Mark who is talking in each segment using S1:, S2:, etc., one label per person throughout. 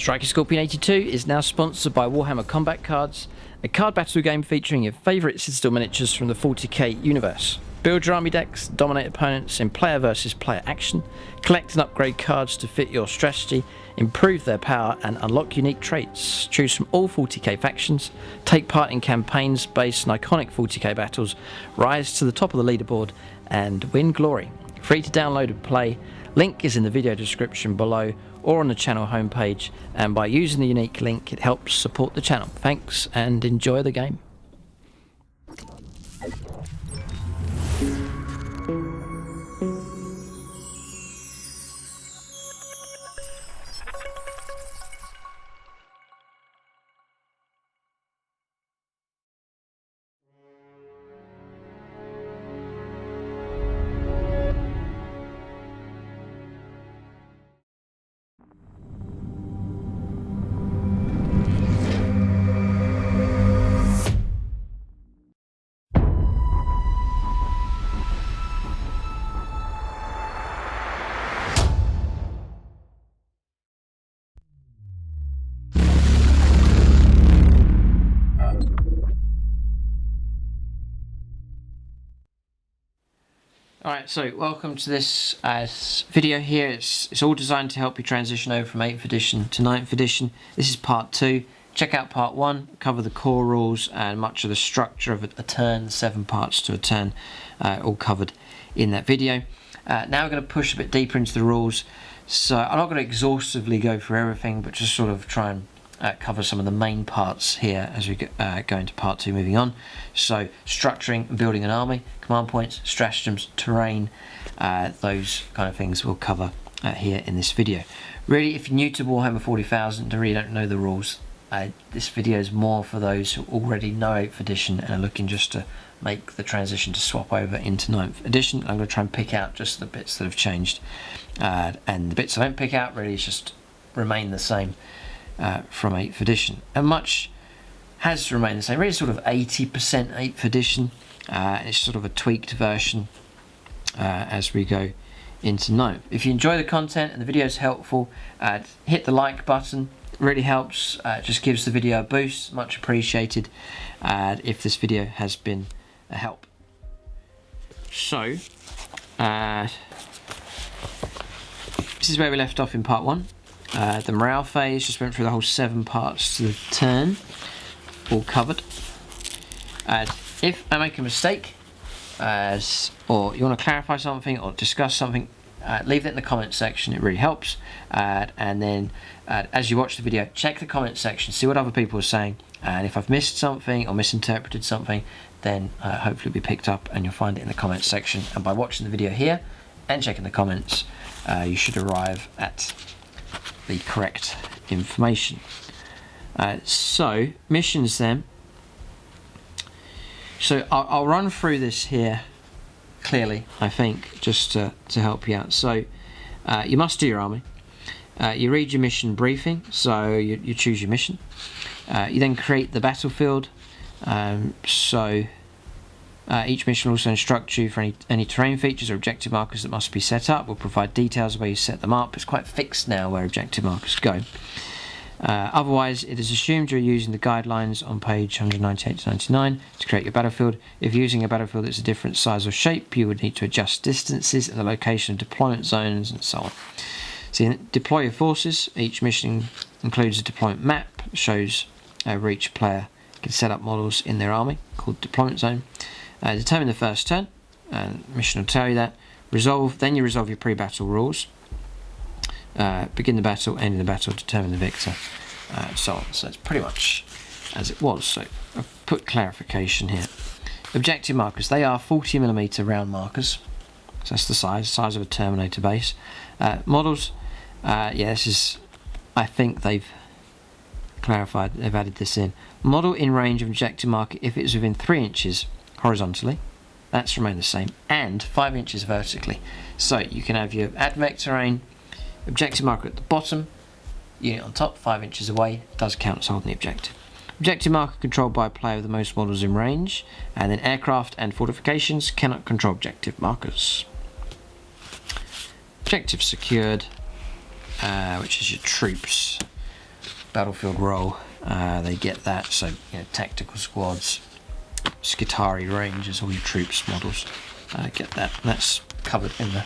S1: Striker Scorpion 82 is now sponsored by Warhammer Combat Cards, a card battle game featuring your favourite Citadel miniatures from the 40k universe. Build your army decks, dominate opponents in player versus player action, collect and upgrade cards to fit your strategy, improve their power and unlock unique traits. Choose from all 40k factions, take part in campaigns based on iconic 40k battles, rise to the top of the leaderboard and win glory. Free to download and play. Link is in the video description below or on the channel homepage, and by using the unique link it helps support the channel. Thanks and enjoy the game. Alright, so welcome to this video here. It's all designed to help you transition over from 8th edition to 9th edition. This is part 2. Check out part 1, cover the core rules and much of the structure of a turn, 7 parts to a turn, all covered in that video. Now we're going to push a bit deeper into the rules. So I'm not going to exhaustively go through everything, but just sort of try and cover some of the main parts here as we go into part 2 moving on. So structuring and building an army, command points, stratagems, terrain, those kind of things we'll cover here in this video. Really, if you're new to Warhammer 40,000 and really don't know the rules, this video is more for those who already know 8th edition and are looking just to make the transition to swap over into 9th edition. I'm going to try and pick out just the bits that have changed, and the bits I don't pick out really just remain the same from 8th edition, and much has remained the same. Really sort of 80% 8th edition. It's sort of a tweaked version as we go into 9th. If you enjoy the content and the video is helpful, hit the like button. It really helps, just gives the video a boost, much appreciated if this video has been a help. So this is where we left off in part 1. The morale phase, just went through the whole 7 parts to the turn, all covered. If I make a mistake, or you want to clarify something or discuss something, leave it in the comment section, it really helps. And then as you watch the video, check the comment section, see what other people are saying, and if I've missed something or misinterpreted something, then hopefully it'll be picked up and you'll find it in the comment section. And by watching the video here and checking the comments, you should arrive at the correct information. So missions then. So I'll run through this here clearly, I think, just to help you out. So you must do your army. You read your mission briefing, so you choose your mission. You then create the battlefield. Each mission will also instruct you for any terrain features or objective markers that must be set up. We'll provide details of where you set them up. It's quite fixed now where objective markers go. Otherwise, it is assumed you're using the guidelines on page 198 to 99 to create your battlefield. If you're using a battlefield that's a different size or shape, you would need to adjust distances and the location of deployment zones and so on. So you deploy your forces. Each mission includes a deployment map that shows where each player can set up models in their army, called deployment zone. Determine the first turn, and mission will tell you that. Then you resolve your pre-battle rules. Begin the battle, end the battle, determine the victor, so on. So it's pretty much as it was. So I've put clarification here. Objective markers, they are 40mm round markers. So that's the size of a Terminator base. Models, yeah, this is, I think they've clarified, they've added this in. Model in range of objective marker if it is within 3 inches horizontally, that's remained the same, and 5 inches vertically. So you can have your admech terrain, objective marker at the bottom, unit on top, 5 inches away, does count as holding the objective. Objective marker controlled by a player with the most models in range, and then aircraft and fortifications cannot control objective markers. Objective secured, which is your troops. battlefield role, they get that. So tactical squads, Skitari Rangers, all your troops models get that. And that's covered in the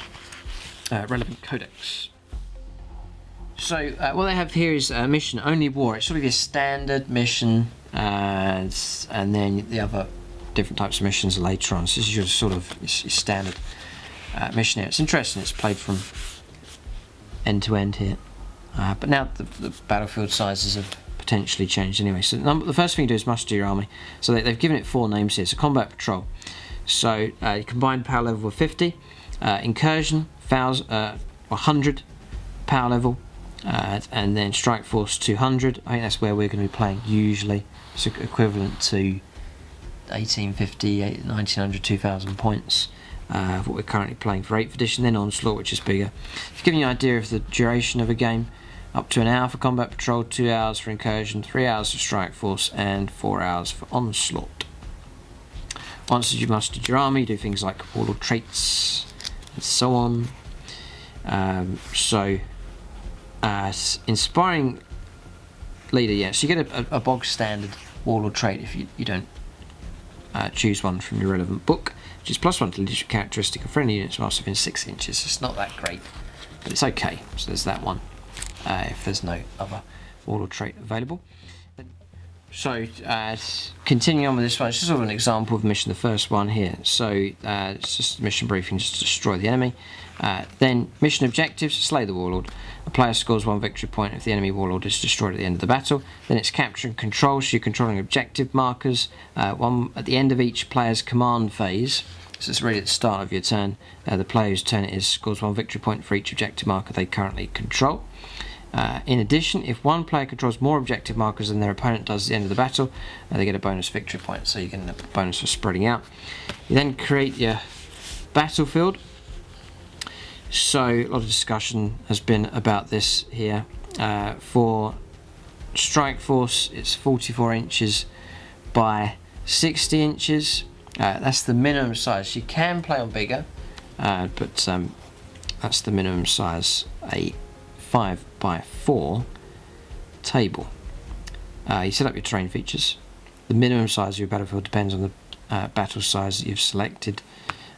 S1: relevant codex. So what they have here is mission only war. It's sort of your standard mission, and then the other different types of missions later on. So this is your sort of your standard mission here. It's interesting. It's played from end to end here, but now the battlefield sizes have potentially changed anyway. So the first thing you do is muster your army. So they've given it 4 names here. So combat patrol. So combined power level of 50, incursion 100 power level, and then strike force 200. I think that's where we're going to be playing usually. It's equivalent to 1850, 1900, 2000 points. What we're currently playing for 8th edition, then onslaught, which is bigger. To give you an idea of the duration of a game, up to an hour for combat patrol, 2 hours for incursion, 3 hours for strike force, and 4 hours for onslaught. Once you've mustered your army, you do things like warlord traits and so on. Inspiring leader, yes, you get a bog standard warlord trait if you don't choose one from your relevant book, which is +1 to leadership characteristic of friendly units must have been 6 inches. It's not that great, but it's okay. So there's that one if there's no other warlord trait available. So continuing on with this one, it's just sort of an example of mission, the first one here. So it's just a mission briefing, just to destroy the enemy. Then mission objectives, slay the warlord. A player scores 1 victory point if the enemy warlord is destroyed at the end of the battle. Then it's capture and control, so you're controlling objective markers. One at the end of each player's command phase, so it's really at the start of your turn. The player whose turn it is scores 1 victory point for each objective marker they currently control. In addition, if one player controls more objective markers than their opponent does at the end of the battle, they get a bonus victory point, so you get a bonus for spreading out. You then create your battlefield. So a lot of discussion has been about this here. For strike force, it's 44 inches by 60 inches. That's the minimum size. You can play on bigger, but that's the minimum size. A 5x4 table. You set up your terrain features. The minimum size of your battlefield depends on the battle size that you've selected.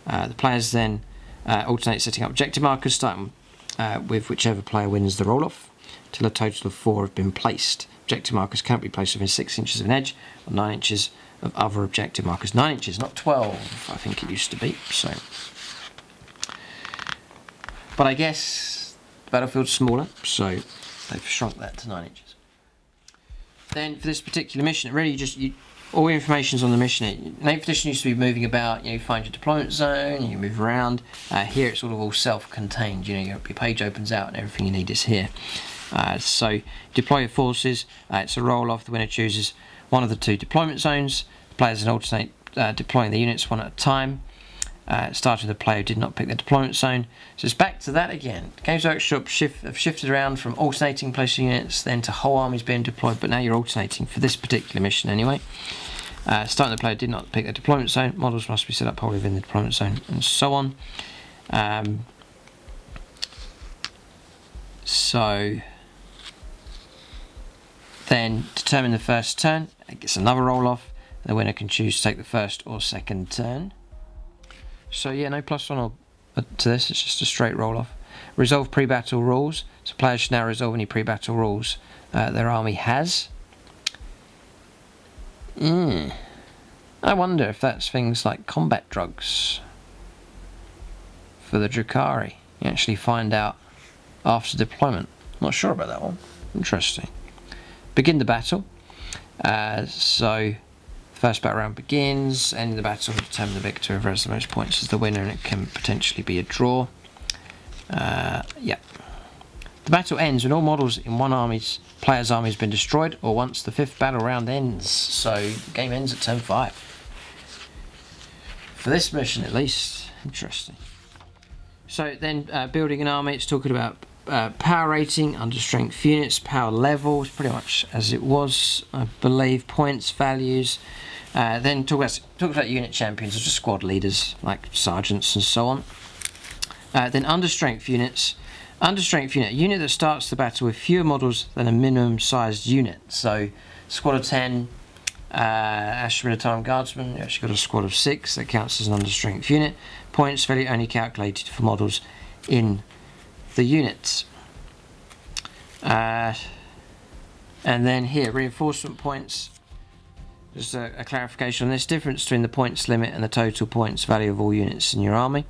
S1: The players then alternate setting up objective markers, starting with whichever player wins the roll-off, till a total of 4 have been placed. Objective markers can't be placed within 6 inches of an edge, or 9 inches of other objective markers. 9 inches, not 12, I think it used to be. So, but I guess the battlefield's smaller, so they've shrunk that to 9 inches. Then for this particular mission, really all your information's on the mission. In 8th edition used to be moving about, you find your deployment zone, you move around. Here it's sort of all self-contained, your page opens out and everything you need is here. So deploy your forces, it's a roll-off, the winner chooses one of the 2 deployment zones. The players then alternate deploying the units one at a time. Starting with the player who did not pick the deployment zone. So it's back to that again. Games Workshop have shifted around from alternating placing units then to whole armies being deployed, but now you're alternating for this particular mission anyway. Starting the player did not pick the deployment zone, models must be set up wholly within the deployment zone, and so on. So then determine the first turn. It gets another roll off. The winner can choose to take the first or second turn. So yeah, no +1 to this, it's just a straight roll-off. Resolve pre-battle rules, so players should now resolve any pre-battle rules their army has. I wonder if that's things like combat drugs for the Drukhari. You actually find out after deployment. Not sure about that one. Interesting. Begin the battle. So first battle round begins, ending the battle will determine the victor. Whoever has the most points as the winner, and it can potentially be a draw. Yeah. The battle ends when all models in one player's army has been destroyed, or once the 5th battle round ends. So the game ends at turn 5. For this mission at least. Interesting. So then building an army, it's talking about power rating, under strength units, power levels, pretty much as it was, I believe, points, values. Then talk about unit champions, or just squad leaders like sergeants and so on. Then under strength units, Under strength unit, a unit that starts the battle with fewer models than a minimum sized unit. So squad of 10, Astra Militarum Guardsmen, you actually got a squad of 6, that counts as an under strength unit. Points value only calculated for models in the units. And then here, reinforcement points. Just a clarification on this: difference between the points limit and the total points value of all units in your army.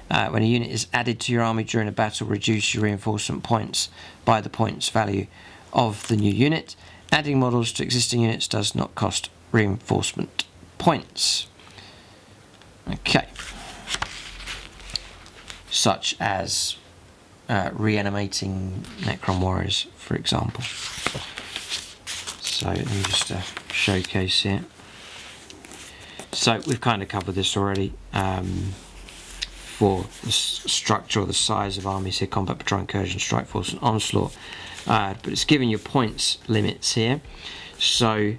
S1: When a unit is added to your army during a battle, reduce your reinforcement points by the points value of the new unit. Adding models to existing units does not cost reinforcement points. Okay. Such as reanimating Necron warriors, for example. So let me just showcase here. So we've kind of covered this already. For the structure or the size of armies here: combat, patrol, incursion, strike force and onslaught, but it's giving you points limits here. So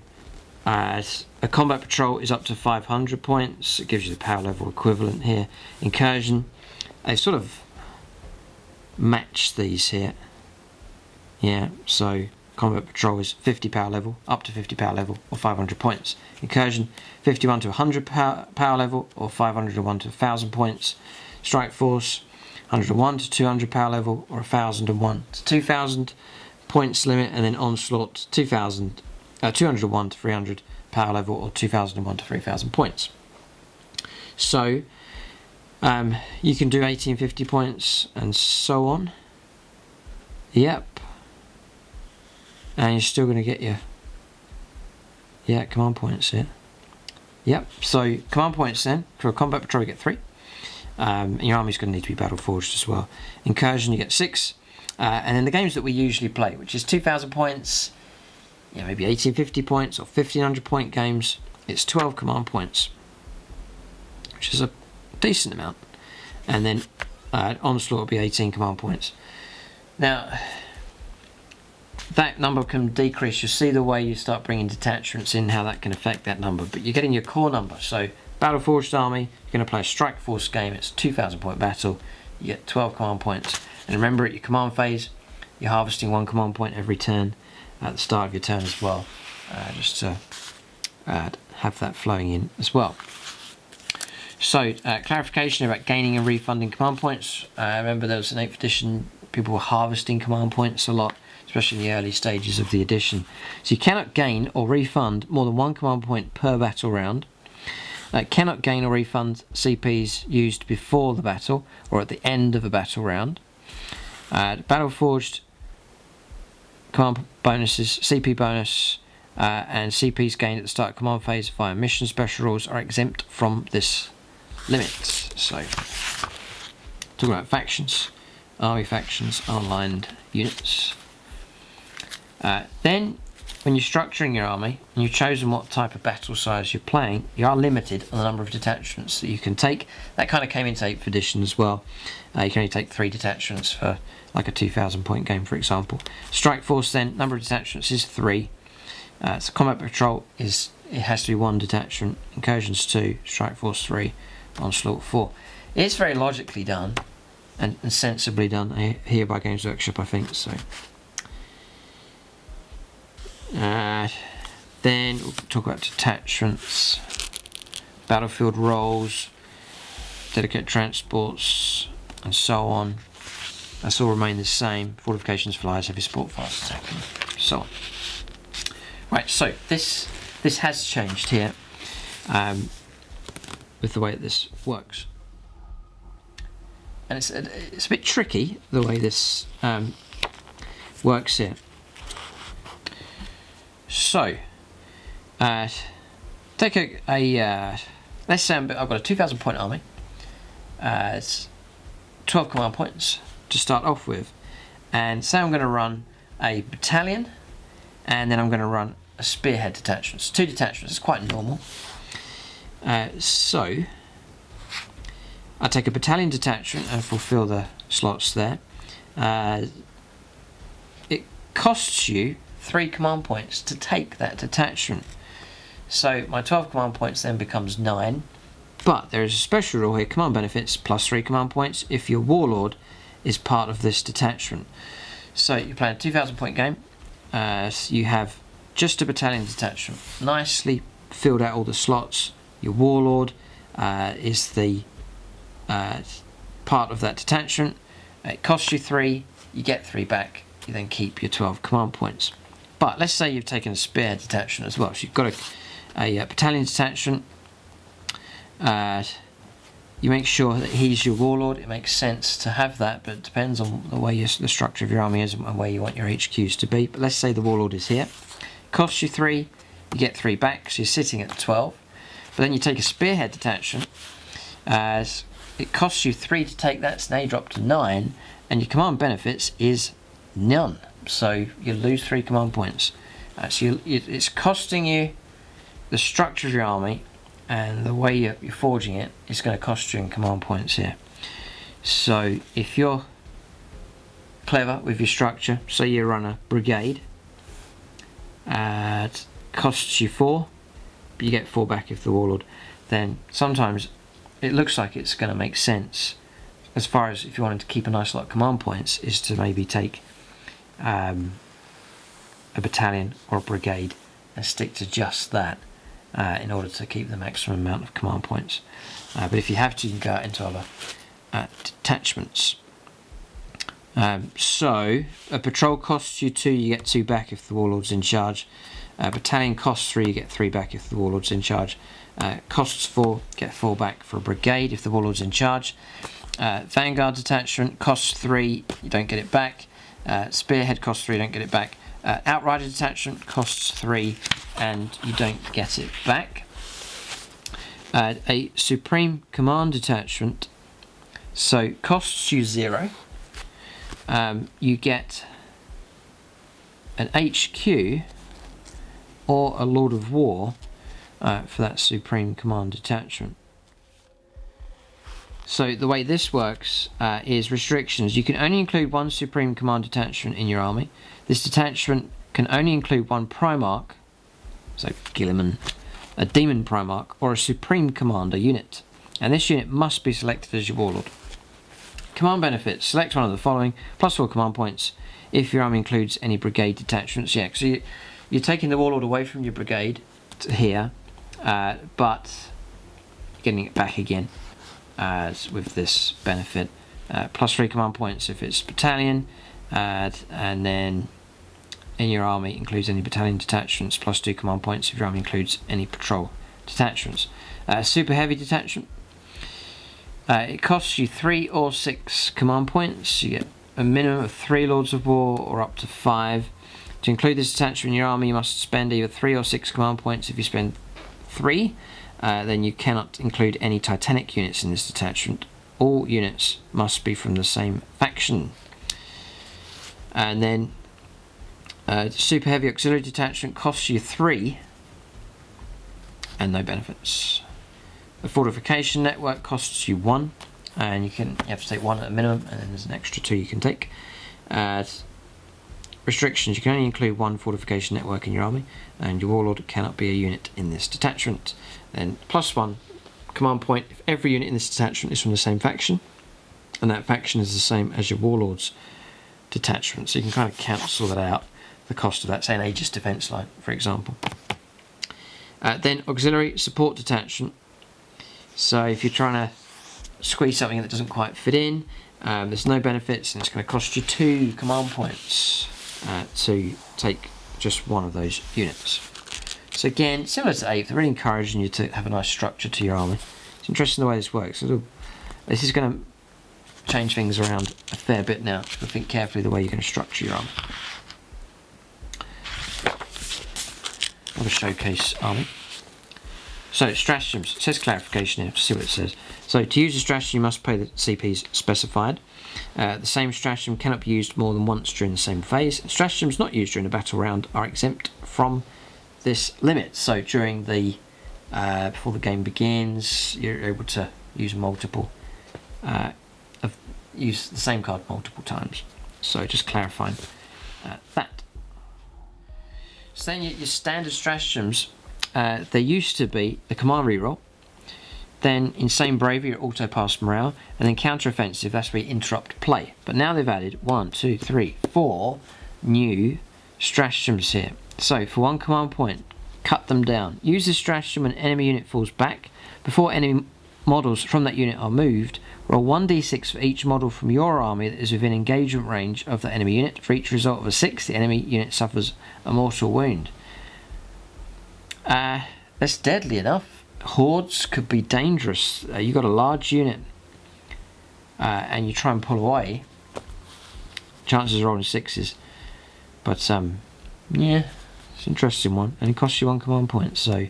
S1: a combat patrol is up to 500 points. It gives you the power level equivalent here. Incursion, they sort of match these here, yeah. So combat patrol is 50 power level, up to 50 power level, or 500 points. Incursion, 51 to 100 power level, or 501 to 1000 points. Strike force, 101 to 200 power level, or 1001 to 2000 points limit. And then onslaught, 201 to 300 power level, or 2001 to 3000 points. So you can do 1850 points and so on. Yep. And you're still going to get your command points here. Yep. So command points then for a combat patrol you get 3. And your army's going to need to be battle forged as well. Incursion you get 6. And then the games that we usually play, which is 2000 points, maybe 1850 points or 1500 point games, it's 12 command points, which is a decent amount. And then onslaught will be 18 command points. Now that number can decrease. You'll see the way you start bringing detachments in, how that can affect that number, but you're getting your core number. So battle forged army, you're going to play a strike force game, it's a 2000 point battle, you get 12 command points. And remember, at your command phase you're harvesting 1 command point every turn at the start of your turn as well, just to have that flowing in as well. So clarification about gaining and refunding command points. Remember, there was an 8th edition, people were harvesting command points a lot, especially in the early stages of the edition. So you cannot gain or refund more than 1 command point per battle round. Cannot gain or refund CPs used before the battle or at the end of a battle round. Battle forged command bonuses, CP bonus, and CPs gained at the start of command phase via mission special rules are exempt from this limit. So talking about factions, army factions, unaligned units. Then when you're structuring your army and you've chosen what type of battle size you're playing, you are limited on the number of detachments that you can take. That kind of came into 8th edition as well. You can only take 3 detachments for like a 2000 point game, for example. Strike force then, number of detachments is 3. So combat patrol it has to be 1 detachment, incursions 2, strike force 3, onslaught 4. It's very logically done and sensibly done here by Games Workshop, I think. So then we'll talk about detachments, battlefield roles, dedicated transports, and so on. That's all remain the same. Fortifications, flyers, heavy support, fast attack, and so on. Right, so this has changed here with the way that this works, and it's a bit tricky the way this works here. So take a let's say I've got a 2000 point army. It's 12 command points to start off with, and say I'm going to run a battalion, and then I'm going to run a spearhead detachment. So 2 detachments is quite normal. So I take a battalion detachment and fulfill the slots there. It costs you 3 command points to take that detachment. So my 12 command points then becomes 9. But there is a special rule here: command benefits plus 3 command points if your warlord is part of this detachment. So you're playing a 2,000 point game. So you have just a battalion detachment, nicely filled out all the slots. Your warlord is the part of that detachment. It costs you 3, you get 3 back, you then keep your 12 command points. But let's say you've taken a spearhead detachment as well. So you've got a battalion detachment. You make sure that he's your warlord. It makes sense to have that, but it depends on the way the structure of your army is and where you want your HQs to be. But let's say the warlord is here. Costs you 3, you get 3 back, so you're sitting at 12. But then you take a spearhead detachment. It costs you 3 to take that, so now you drop to 9, and your command benefits is none. So you lose 3 command points. So it's costing you the structure of your army, and the way you're forging it is going to cost you in command points here. So if you're clever with your structure, say you run a brigade, it costs you 4, but you get 4 back if the warlord, then sometimes it looks like it's going to make sense, as far as if you wanted to keep a nice lot of command points, is to maybe take a battalion or a brigade and stick to just that in order to keep the maximum amount of command points. But if you have to, you can go out into other detachments. So a patrol costs you 2, you get 2 back if the warlord's in charge. Battalion costs 3, you get 3 back if the warlord's in charge. Costs 4, get 4 back for a brigade if the warlord's in charge. Vanguard detachment costs 3, you don't get it back. Spearhead costs 3, you don't get it back. Outrider detachment costs 3, and you don't get it back. A Supreme Command detachment, so costs you 0. You get an HQ or a Lord of War for that Supreme Command detachment. So the way this works is restrictions. You can only include 1 Supreme Command detachment in your army. This detachment can only include 1 Primarch, so Guilliman, a Demon Primarch, or a Supreme Commander unit. And this unit must be selected as your warlord. Command benefits. Select one of the following, plus 4 command points if your army includes any brigade detachments. Yeah, so you're taking the warlord away from your brigade to here, but getting it back again with this benefit. Plus 3 command points if it's battalion, and then in your army includes any battalion detachments, plus 2 command points if your army includes any patrol detachments. Super heavy detachment. It costs you 3 or 6 command points. You get a minimum of 3 Lords of War or up to 5. To include this detachment in your army, you must spend either 3 or 6 command points. If you spend 3, then you cannot include any Titanic units in this detachment. All units must be from the same faction. And then Super Heavy Auxiliary Detachment costs you 3 and no benefits. The Fortification Network costs you 1, and you have to take 1 at a minimum, and then there's an extra 2 you can take. Restrictions: you can only include 1 Fortification Network in your army, and your warlord cannot be a unit in this detachment. Then plus 1 command point if every unit in this detachment is from the same faction, and that faction is the same as your warlord's detachment. So you can kind of cancel that out, the cost of that, say an Aegis defense line, for example. Then auxiliary support detachment. So if you're trying to squeeze something that doesn't quite fit in, there's no benefits, and it's going to cost you 2 command points to take just one of those units. So again, similar to 8th, they're really encouraging you to have a nice structure to your army. It's interesting the way this works. This is going to change things around a fair bit now, so think carefully the way you're going to structure your army. Another showcase army. So stratagems. It says clarification here. See what it says. So to use a stratagem, you must pay the CPs specified. The same stratagem cannot be used more than once during the same phase. Stratagems not used during a battle round are exempt from this limit. So during the before the game begins, you're able to use use the same card multiple times. So just clarifying that. So then your standard stratagems. There used to be the command reroll, Then insane bravery or auto pass morale, and then counter-offensive, that's where you interrupt play. But now they've added 1, 2, 3, 4 new stratagems here. So for 1 command point, cut them down. Use this stratagem when enemy unit falls back. Before enemy models from that unit are moved, roll 1d6 for each model from your army that is within engagement range of the enemy unit. For each result of a 6, the enemy unit suffers a mortal wound. That's deadly enough. Hordes could be dangerous. You've got a large unit and you try and pull away. Chances of rolling 6s. But yeah, it's an interesting one. And it costs you 1 command point. So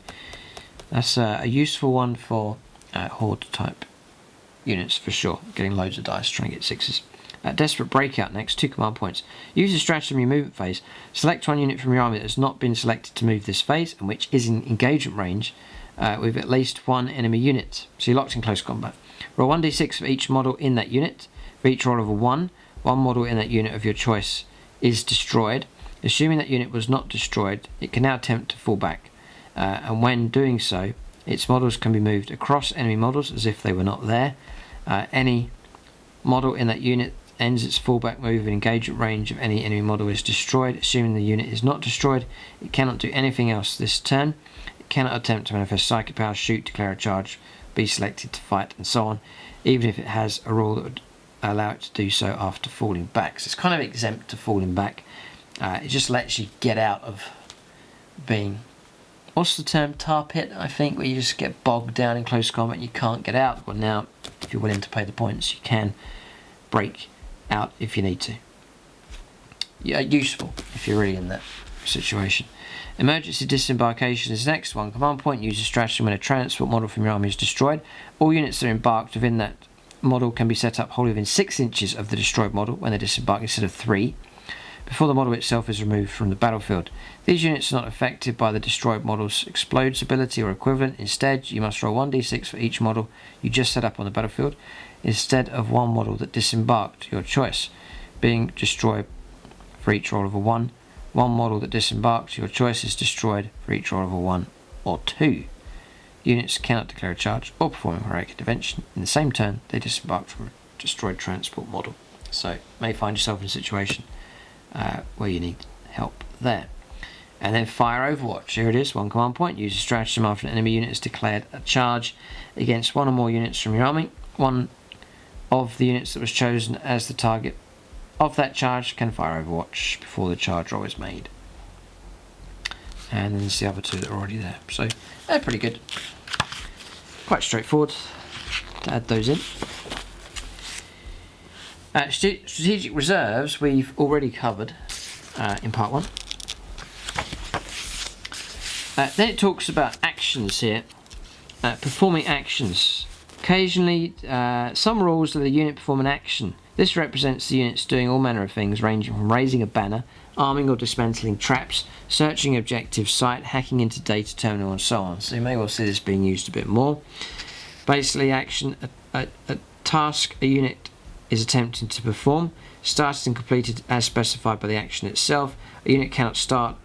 S1: that's a useful one for horde type units for sure. Getting loads of dice, trying to get 6s. Desperate Breakout next, 2 command points. Use the stratagem in your movement phase. Select one unit from your army that has not been selected to move this phase and which is in engagement range with at least 1 enemy unit. So you're locked in close combat. Roll 1d6 for each model in that unit. For each roll of a 1, one model in that unit of your choice is destroyed. Assuming that unit was not destroyed, it can now attempt to fall back. And when doing so, its models can be moved across enemy models as if they were not there. Any model in that unit ends its fallback move in engagement range of any enemy model is destroyed. Assuming the unit is not destroyed, it cannot do anything else this turn. It cannot attempt to manifest psychic power, shoot, declare a charge, be selected to fight, and so on, even if it has a rule that would allow it to do so after falling back. So it's kind of exempt to falling back. It just lets you get out of being, what's the term, tar pit, I think, where you just get bogged down in close combat and you can't get out. Well, now, if you're willing to pay the points, you can break out if you need to. Yeah, useful if you're really in that situation. Emergency Disembarkation is the next one. Command point, use a stratagem when a transport model from your army is destroyed. All units that are embarked within that model can be set up wholly within 6 inches of the destroyed model when they disembark instead of 3, before the model itself is removed from the battlefield. These units are not affected by the destroyed model's explodes ability or equivalent. Instead, you must roll 1d6 for each model you just set up on the battlefield, instead of 1 model that disembarked, your choice, being destroyed for each roll of a 1. 1 model that disembarked, your choice, is destroyed for each roll of a 1 or 2. Units cannot declare a charge or perform a heroic intervention in the same turn they disembarked from a destroyed transport model. So, you may find yourself in a situation where you need help there. And then Fire Overwatch. Here it is, 1 command point. Use a stratagem after an enemy unit has declared a charge against 1 or more units from your army. 1 of the units that was chosen as the target of that charge can fire Overwatch before the charge roll is made. And then there's the other 2 that are already there. So they're pretty good. Quite straightforward to add those in. Strategic Reserves we've already covered in part 1. Then it talks about actions here. Performing actions. Occasionally, some rules let a unit perform an action. This represents the units doing all manner of things, ranging from raising a banner, arming or dismantling traps, searching objective site, hacking into data terminal, and so on. So you may well see this being used a bit more. Basically, action, a task a unit is attempting to perform, started and completed as specified by the action itself. A unit cannot start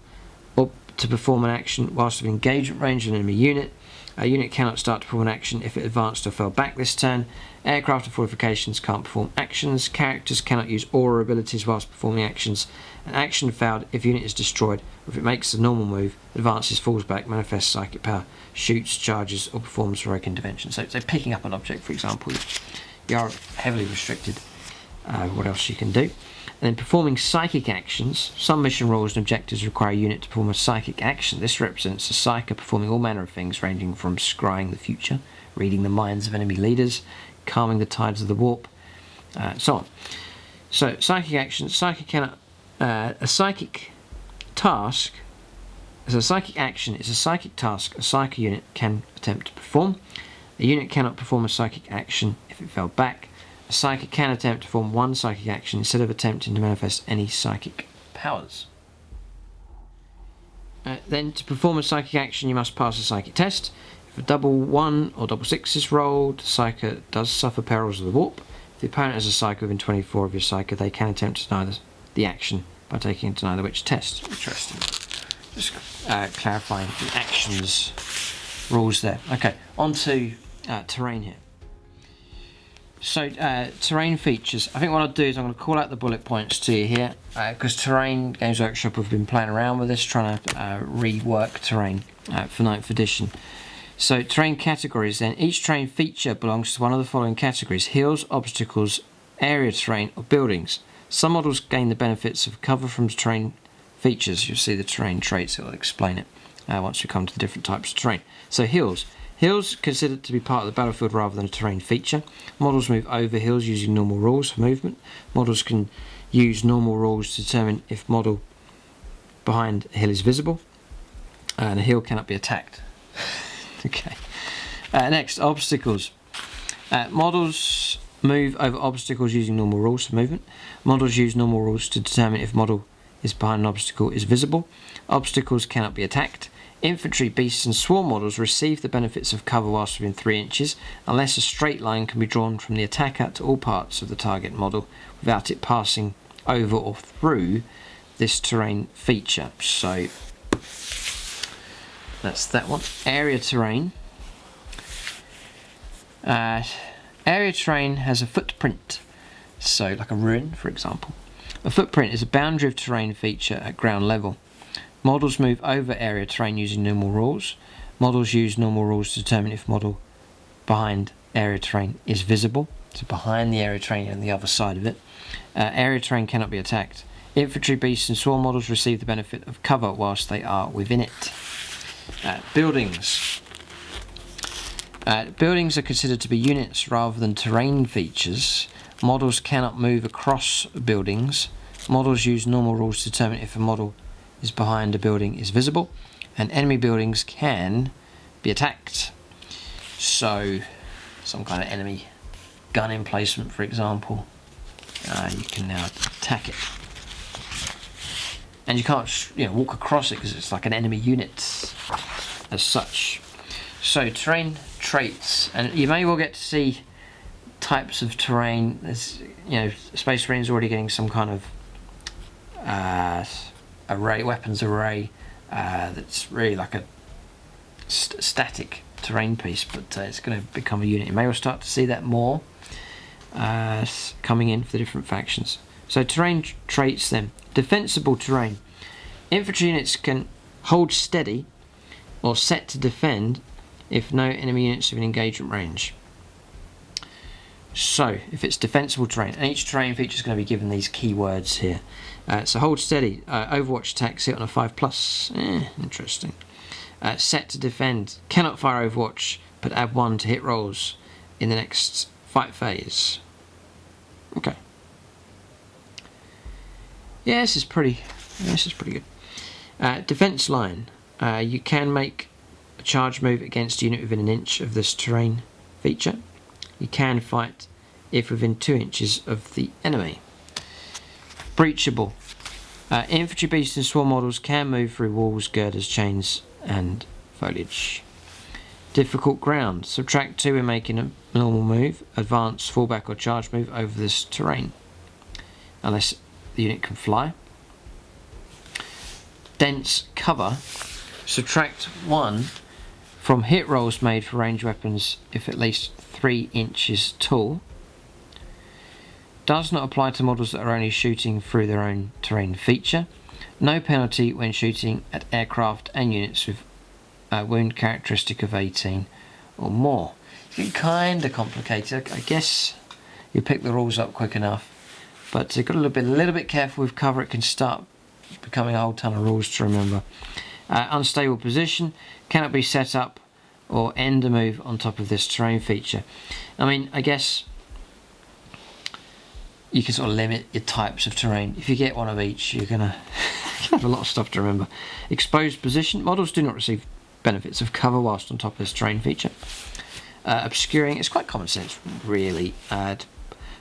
S1: or to perform an action whilst within engagement range of an enemy unit. A unit cannot start to perform an action if it advanced or fell back this turn. Aircraft and fortifications can't perform actions. Characters cannot use aura abilities whilst performing actions. An action failed if unit is destroyed, or if it makes a normal move, advances, falls back, manifests psychic power, shoots, charges, or performs heroic intervention. So picking up an object, for example, you are heavily restricted what else you can do. And then performing psychic actions. Some mission roles and objectives require a unit to perform a psychic action. This represents a psyker performing all manner of things, ranging from scrying the future, reading the minds of enemy leaders, calming the tides of the warp, so on. So psychic actions. A psychic task. As a psychic action is a psychic task a psyker unit can attempt to perform. A unit cannot perform a psychic action if it fell back. A psychic can attempt to perform 1 psychic action instead of attempting to manifest any psychic powers. Then to perform a psychic action you must pass a psychic test. If a double 1 or double 6 is rolled, the psyker does suffer perils of the warp. If the opponent has a psyker within 24 of your psyker, they can attempt to deny the action by taking a deny the witch test. Interesting. Just clarifying the actions rules there. Okay, on to terrain here. So terrain features, I think what I'll do is I'm going to call out the bullet points to you here, because Terrain Games Workshop have been playing around with this, trying to rework terrain for 9th edition. So terrain categories then, each terrain feature belongs to one of the following categories: hills, obstacles, area terrain or buildings. Some models gain the benefits of cover from terrain features. You'll see the terrain traits, it will explain it once we come to the different types of terrain. So hills. Hills considered to be part of the battlefield rather than a terrain feature. Models move over hills using normal rules for movement. Models can use normal rules to determine if model behind a hill is visible. And a hill cannot be attacked. Okay. Next, obstacles. Models move over obstacles using normal rules for movement. Models use normal rules to determine if model is behind an obstacle is visible. Obstacles cannot be attacked. Infantry, beasts and swarm models receive the benefits of cover whilst within 3 inches, unless a straight line can be drawn from the attacker to all parts of the target model without it passing over or through this terrain feature. So that's that one. Area terrain. Area terrain has a footprint, so like a ruin, for example. A footprint is a boundary of terrain feature at ground level. Models move over area terrain using normal rules. Models use normal rules to determine if model behind area terrain is visible. So behind the area terrain and the other side of it. Area terrain cannot be attacked. Infantry, beasts and swarm models receive the benefit of cover whilst they are within it. Buildings. Buildings are considered to be units rather than terrain features. Models cannot move across buildings. Models use normal rules to determine if a model is behind a building is visible, and enemy buildings can be attacked. So some kind of enemy gun emplacement, for example, you can now attack it, and you can't walk across it because it's like an enemy unit as such. So terrain traits, and you may well get to see types of terrain. There's Space Marine's already getting some kind of weapons array that's really like a static terrain piece, but it's going to become a unit. You may well start to see that more coming in for the different factions. So terrain traits then. Defensible terrain. Infantry units can hold steady or set to defend if no enemy units are in engagement range. So if it's defensible terrain, and each terrain feature is going to be given these keywords here. So hold steady, Overwatch attacks hit on a 5+, interesting. Set to defend, cannot fire Overwatch, but add 1 to hit rolls in the next fight phase. Okay. Yeah, this is pretty good. Defense line, you can make a charge move against a unit within 1 inch of this terrain feature. You can fight if within 2 inches of the enemy. Breachable. Infantry, beasts and swarm models can move through walls, girders, chains and foliage. Difficult ground. Subtract 2 when making a normal move, advance, fallback or charge move over this terrain, unless the unit can fly. Dense cover. Subtract 1 from hit rolls made for ranged weapons if at least 3 inches tall. Does not apply to models that are only shooting through their own terrain feature. No penalty when shooting at aircraft and units with a wound characteristic of 18 or more. It's kind of complicated. I guess you pick the rules up quick enough, but you've got to be a little bit careful with cover. It can start becoming a whole ton of rules to remember. Unstable position, cannot be set up or end a move on top of this terrain feature. I mean, I guess you can sort of limit your types of terrain. If you get one of each, you're going to have a lot of stuff to remember. Exposed position, models do not receive benefits of cover whilst on top of this terrain feature. Obscuring, it's quite common sense really.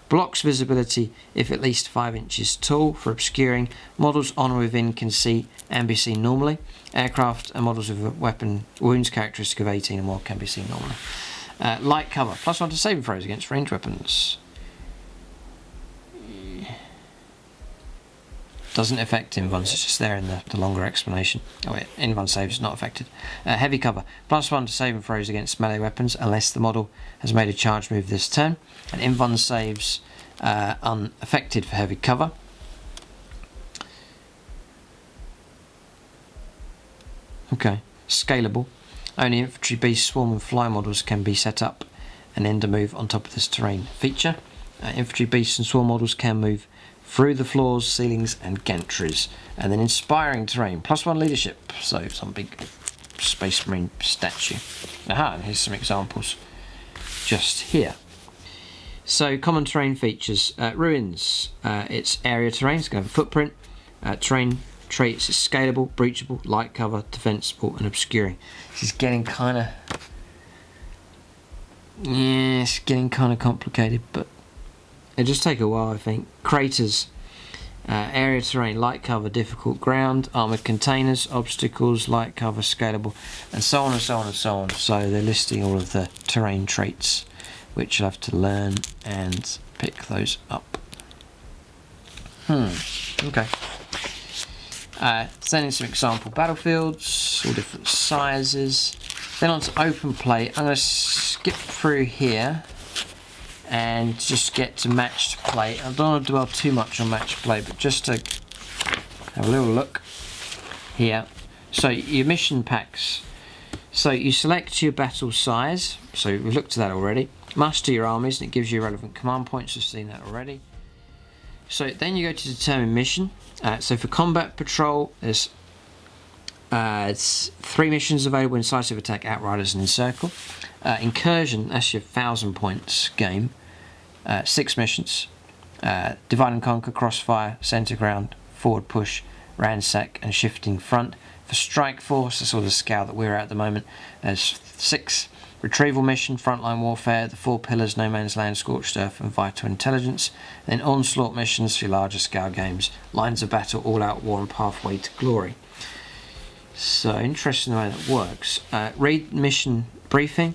S1: Blocks visibility if at least 5 inches tall. For obscuring, models on or within can see and be seen normally. Aircraft and models with a weapon wounds characteristic of 18 or more can be seen normally. Light cover, +1 to saving throws against ranged weapons. doesn't affect invulns, it's just there in the longer explanation. Oh wait, invuln saves not affected. Heavy cover, +1 to save and throws against melee weapons unless the model has made a charge move this turn. And invuln saves unaffected for heavy cover. Okay, scalable. Only infantry, beast, swarm and fly models can be set up and end a move on top of this terrain feature. Infantry, beasts and swarm models can move through the floors, ceilings and gantries. And then inspiring terrain, +1 leadership, so some big space marine statue. Aha, and here's some examples just here. So common terrain features, ruins, it's area terrain, it's going to have a footprint. Terrain traits is scalable, breachable, light cover, defensible and obscuring. This is getting kind of, yeah, it's getting kind of complicated, but it'll just take a while, I think. Craters, area terrain, light cover, difficult ground, armoured containers, obstacles, light cover, scalable, and so on and so on and so on. So they're listing all of the terrain traits, which you'll have to learn and pick those up. Okay. Sending some example battlefields, all different sizes. Then on to open play. I'm going to skip through here and just get to matched play. I don't want to dwell too much on matched play, but just to have a little look here. So your mission packs. So you select your battle size. So we've looked at that already. Muster your armies, and it gives you relevant command points. We've seen that already. So then you go to determine mission. So for combat patrol, there's it's 3 missions available: incisive attack, outriders, and encircle. Incursion, that's your 1,000 points game. 6 missions: divide and conquer, crossfire, centre ground, forward push, ransack, and shifting front. For strike force, that's all the scale that we're at the moment. There's 6. Retrieval mission, frontline warfare, the 4 pillars, no man's land, scorched earth, and vital intelligence. Then onslaught missions for your larger scale games, lines of battle, all out war, and pathway to glory. So interesting the way that works. Read mission briefing,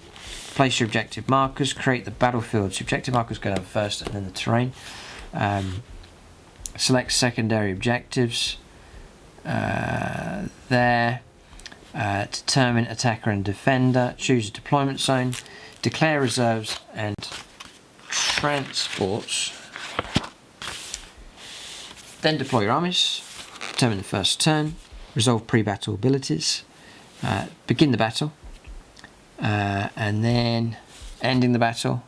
S1: place your objective markers, create the battlefields. Your objective markers go down first and then the terrain. Select secondary objectives there. Determine attacker and defender, choose a deployment zone, declare reserves and transports, then deploy your armies, determine the first turn, resolve pre-battle abilities, begin the battle, and then ending the battle.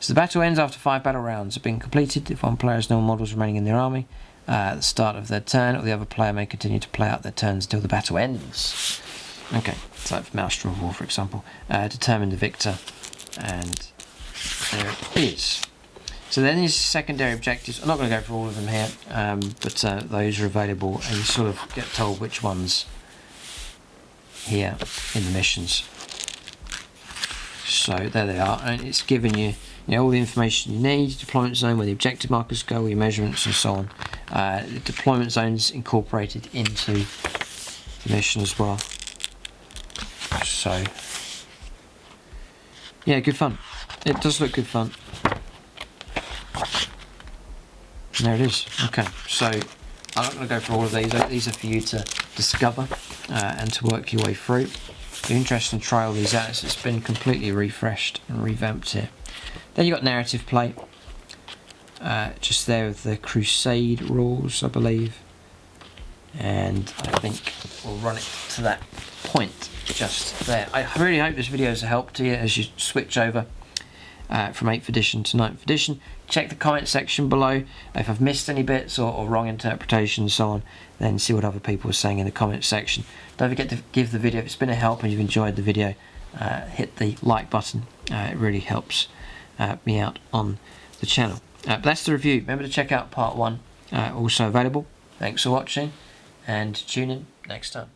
S1: So the battle ends after 5 battle rounds have been completed if one player has no models remaining in their army. At the start of their turn, or the other player may continue to play out their turns until the battle ends. Okay, so like Maelstrom of War, for example. Determine the victor, and there it is. So then these secondary objectives, I'm not going to go through all of them here, but those are available, and you sort of get told which ones here in the missions. So there they are, and it's giving you, all the information you need, deployment zone, where the objective markers go, all your measurements and so on. The deployment zone's incorporated into the mission as well. So, yeah, good fun. It does look good fun. And there it is. Okay, so I'm not going to go through all of these. These are for you to discover and to work your way through. If you're interested in try all these out, it's been completely refreshed and revamped here. Then you've got narrative play, just there with the Crusade rules, I believe, and I think we'll run it to that point just there. I really hope this video has helped to you as you switch over from 8th edition to 9th edition. Check the comment section below if I've missed any bits or wrong interpretations and so on, then see what other people are saying in the comment section. Don't forget to give the video, if it's been a help and you've enjoyed the video, hit the like button. It really helps me out on the channel. But that's the review. Remember to check out part 1, also available. Thanks for watching, and tune in next time.